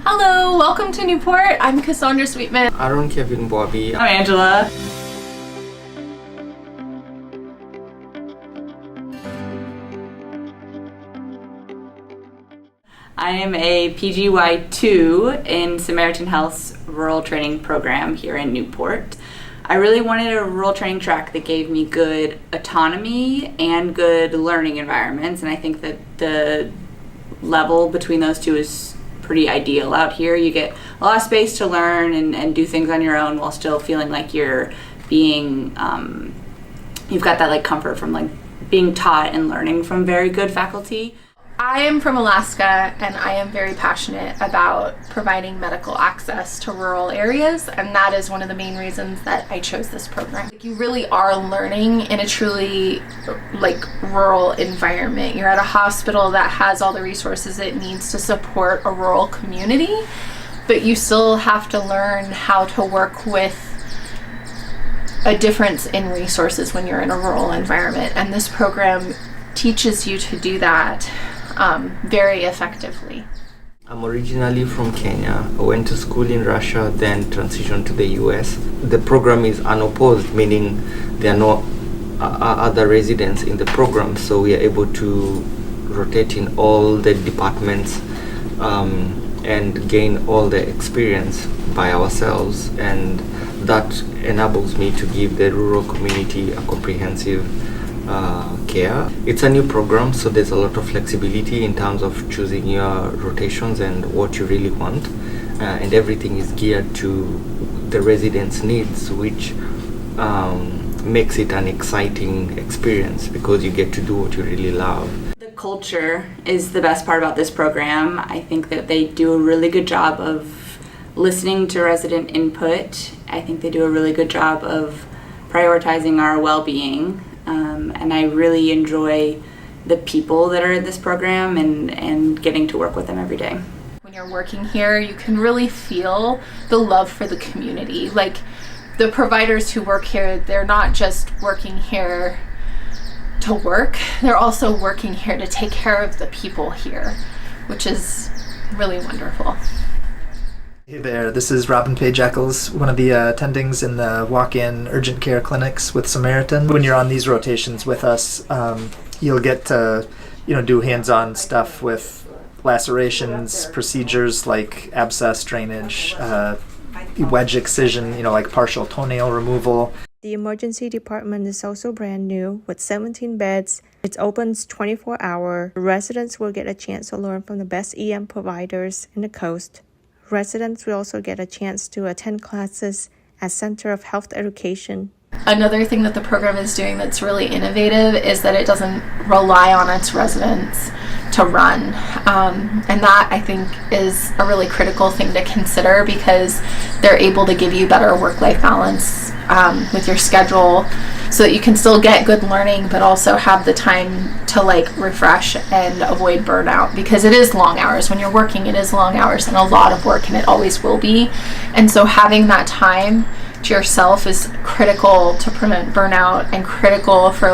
Hello, welcome to Newport. I'm Cassandra Sweetman. Aaron Kevin Bobby. I'm Angela. I am a PGY2 in Samaritan Health's rural training program here in Newport. I really wanted a rural training track that gave me good autonomy and good learning environments, and I think that the level between those two is pretty ideal out here. You get a lot of space to learn and do things on your own while still feeling like you're being, you've got that like comfort from like being taught and learning from very good faculty. I am from Alaska and I am very passionate about providing medical access to rural areas, and that is one of the main reasons that I chose this program. You really are learning in a truly like rural environment. You're at a hospital that has all the resources it needs to support a rural community, but you still have to learn how to work with a difference in resources when you're in a rural environment, and this program teaches you to do that very effectively. I'm originally from Kenya. I went to school in Russia, then transitioned to the US. The program is unopposed, meaning there are no other residents in the program, so we are able to rotate in all the departments and gain all the experience by ourselves, and that enables me to give the rural community a comprehensive care. It's a new program, so there's a lot of flexibility in terms of choosing your rotations and what you really want, and everything is geared to the residents' needs, which makes it an exciting experience because you get to do what you really love. The culture is the best part about this program. I think that they do a really good job of listening to resident input. I think they do a really good job of prioritizing our well-being. And I really enjoy the people that are in this program and getting to work with them every day. When you're working here, you can really feel the love for the community. Like the providers who work here, they're not just working here to work, they're also working here to take care of the people here, which is really wonderful. Hey there, this is Robin Paige Eccles, one of the attendings in the walk-in urgent care clinics with Samaritan. When you're on these rotations with us, you'll get to, do hands-on stuff with lacerations, procedures like abscess drainage, wedge excision, like partial toenail removal. The emergency department is also brand new with 17 beds. It opens 24 hours. Residents will get a chance to learn from the best EM providers in the coast. Residents will also get a chance to attend classes at Center of Health Education. Another thing that the program is doing that's really innovative is that it doesn't rely on its residents to run. And that, I think, is a really critical thing to consider because they're able to give you better work-life balance with your schedule so that you can still get good learning but also have the time to refresh and avoid burnout, because it is long hours. When you're working, it is long hours and a lot of work, and it always will be. And so having that time to yourself is critical to prevent burnout and critical for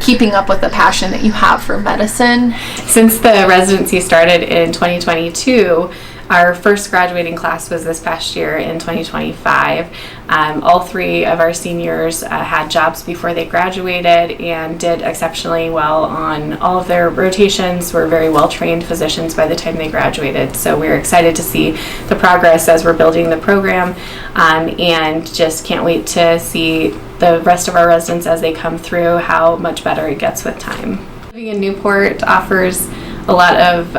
keeping up with the passion that you have for medicine. Since the residency started in 2022, our first graduating class was this past year in 2025. All three of our seniors had jobs before they graduated and did exceptionally well on all of their rotations. Were very well trained physicians by the time they graduated. So we're excited to see the progress as we're building the program, and just can't wait to see the rest of our residents as they come through, how much better it gets with time. Living in Newport offers a lot of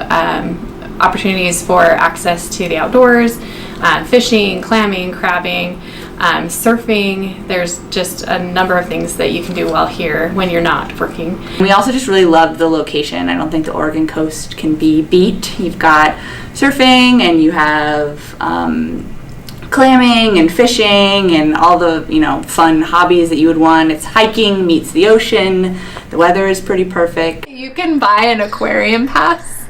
opportunities for access to the outdoors, fishing, clamming, crabbing, surfing. There's just a number of things that you can do while here when you're not working. We also just really love the location. I don't think the Oregon coast can be beat. You've got surfing and you have clamming and fishing and all the fun hobbies that you would want. It's hiking meets the ocean. The weather is pretty perfect. You can buy an aquarium pass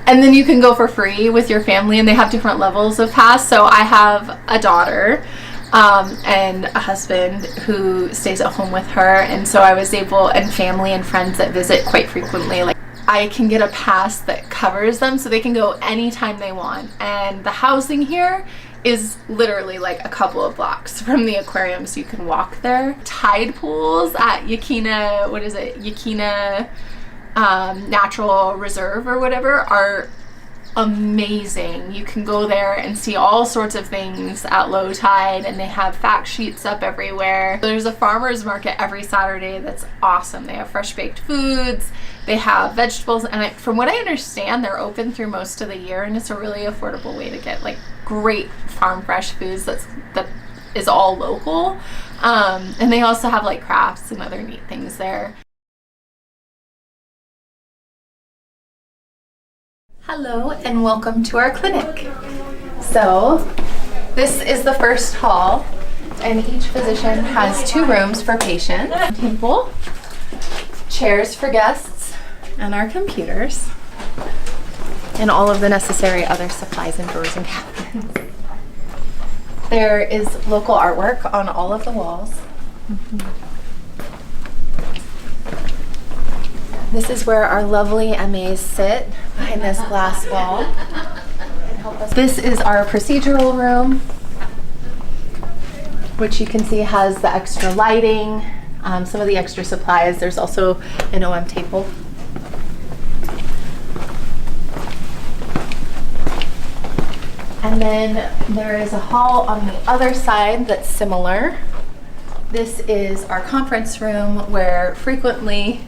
and then you can go for free with your family, and they have different levels of pass. So I have a daughter and a husband who stays at home with her, and so I was able, and family and friends that visit quite frequently. I can get a pass that covers them so they can go anytime they want. And the housing here is literally like a couple of blocks from the aquarium, so you can walk there. Tide pools at Yaquina, what is it? Yaquina Natural Reserve or whatever are amazing. You can go there and see all sorts of things at low tide, and they have fact sheets up everywhere. There's a farmer's market every Saturday that's awesome. They have fresh baked foods, they have vegetables, and from what I understand, they're open through most of the year, and it's a really affordable way to get like great farm fresh foods that is all local. And they also have like crafts and other neat things there. Hello and welcome to our clinic. So this is the first hall, and each physician has 2 rooms for patients. Table, chairs for guests, and our computers, and all of the necessary other supplies and drawers and cabinets. There is local artwork on all of the walls. This is where our lovely MAs sit, behind this glass wall. This is our procedural room, which you can see has the extra lighting, some of the extra supplies. There's also an OM table. And then there is a hall on the other side that's similar. This is our conference room, where frequently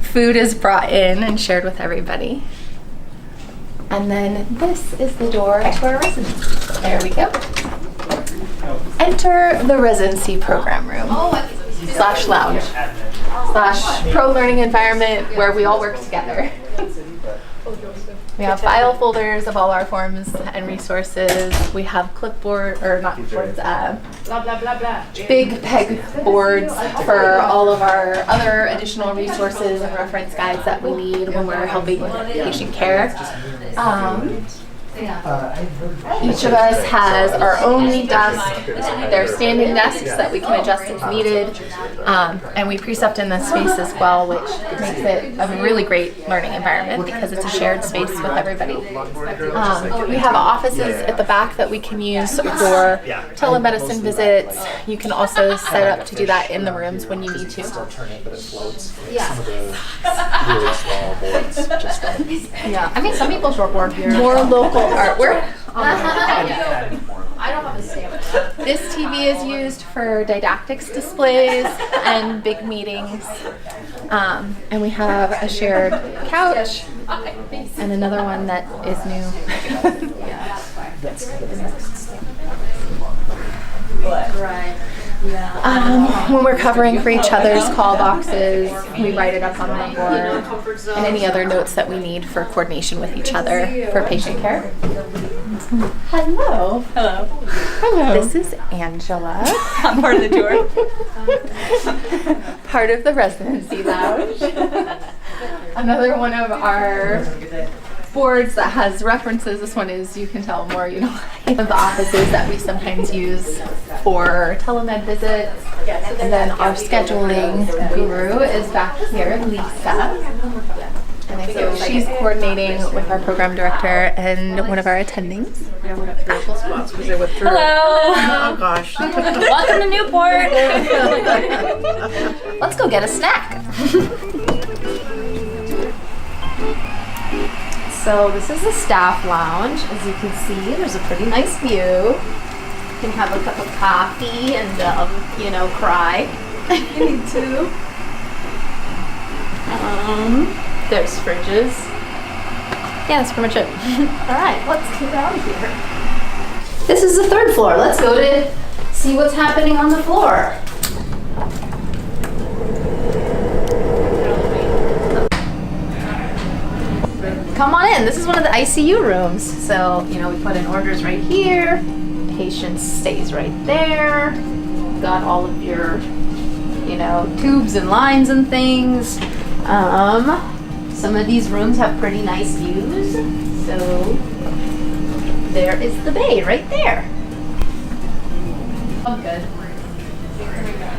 food is brought in and shared with everybody. And then this is the door to our residency. There we go. Enter the residency program room / lounge / pro learning environment where we all work together. We have file folders of all our forms and resources. We have clipboard, or not clipboards, big peg boards for all of our other additional resources and reference guides that we need when we're helping with patient care. Each of us has our own desk. They're standing desks that we can adjust as needed. And we precept in this space as well, which makes it a really great learning environment because it's a shared space with everybody. We have offices at the back that we can use for telemedicine visits. You can also set up to do that in the rooms when you need to. Yeah, I mean, some people shortboard here. More local artwork. I don't have a stamp. This TV is used for didactics displays and big meetings. And we have a shared couch and another one that is new. When we're covering for each other's call boxes, we write it up on the board, and any other notes that we need for coordination with each other for patient care. Hello. Hello. Hello. This is Angela. I'm part of the tour. Part of the residency lounge. Another one of our boards that has references. This one is, you can tell more, you know, of the offices that we sometimes use for telemed visits. And then our scheduling guru is back here, Lisa. And I think she's coordinating with our program director and one of our attendings. Hello. Oh gosh. Welcome to Newport. Let's go get a snack. So this is the staff lounge. As you can see, there's a pretty nice view. You can have a cup of coffee and, you know, cry if you need to. There's fridges. Yeah, that's pretty much it. All right, let's get out of here. This is the 3rd floor. Let's go to see what's happening on the floor. Come on in. This is one of the ICU rooms. So, you know, we put in orders right here. Patient stays right there. Got all of your, you know, tubes and lines and things. Some of these rooms have pretty nice views. So, there is the bay right there. I'm good.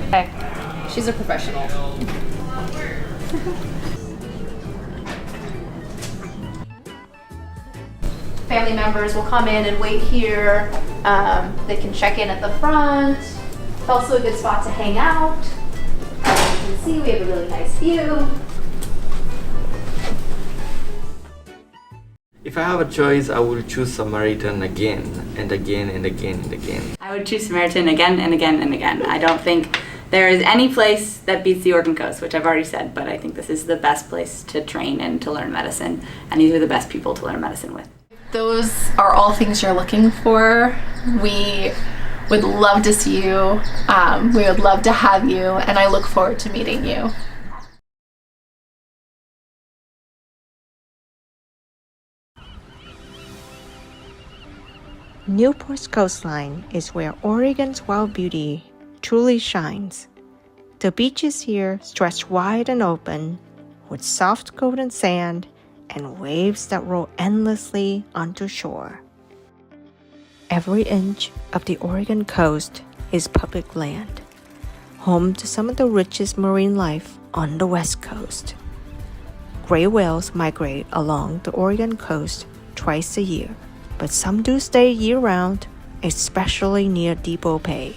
Okay. She's a professional. family members will come in and wait here. They can check in at the front. It's also a good spot to hang out. As you can see, we have a really nice view. If I have a choice, I will choose Samaritan again and again and again and again. I would choose Samaritan again and again and again. I don't think there is any place that beats the Oregon Coast, which I've already said, but I think this is the best place to train and to learn medicine, and these are the best people to learn medicine with. Those are all things you're looking for. We would love to see you. We would love to have you, and I look forward to meeting you. Newport's coastline is where Oregon's wild beauty truly shines. The beaches here stretch wide and open, with soft golden sand and waves that roll endlessly onto shore. Every inch of the Oregon coast is public land, home to some of the richest marine life on the West Coast. Gray whales migrate along the Oregon coast twice a year, but some do stay year-round, especially near Depot Bay,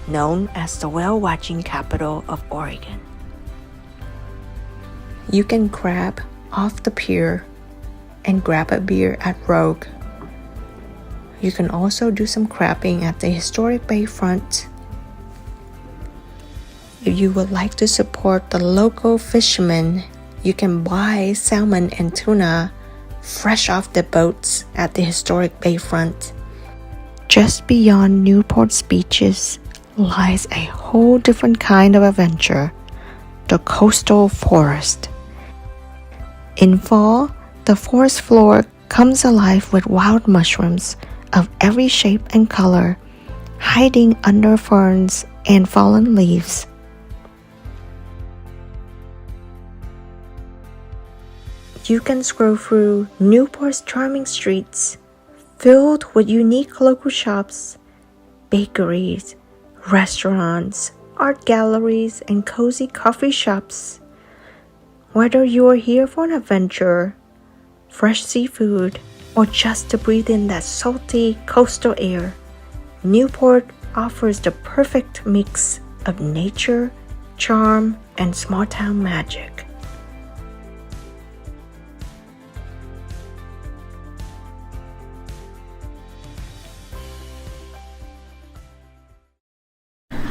known as the whale-watching capital of Oregon. You can crab off the pier and grab a beer at Rogue. You can also do some crabbing at the historic bayfront. If you would like to support the local fishermen, you can buy salmon and tuna fresh off the boats at the historic bayfront. Just beyond Newport's beaches lies a whole different kind of adventure, the coastal forest. In fall, the forest floor comes alive with wild mushrooms of every shape and color, hiding under ferns and fallen leaves. You can scroll through Newport's charming streets, filled with unique local shops, bakeries, restaurants, art galleries, and cozy coffee shops. Whether you are here for an adventure, fresh seafood, or just to breathe in that salty coastal air, Newport offers the perfect mix of nature, charm, and small-town magic.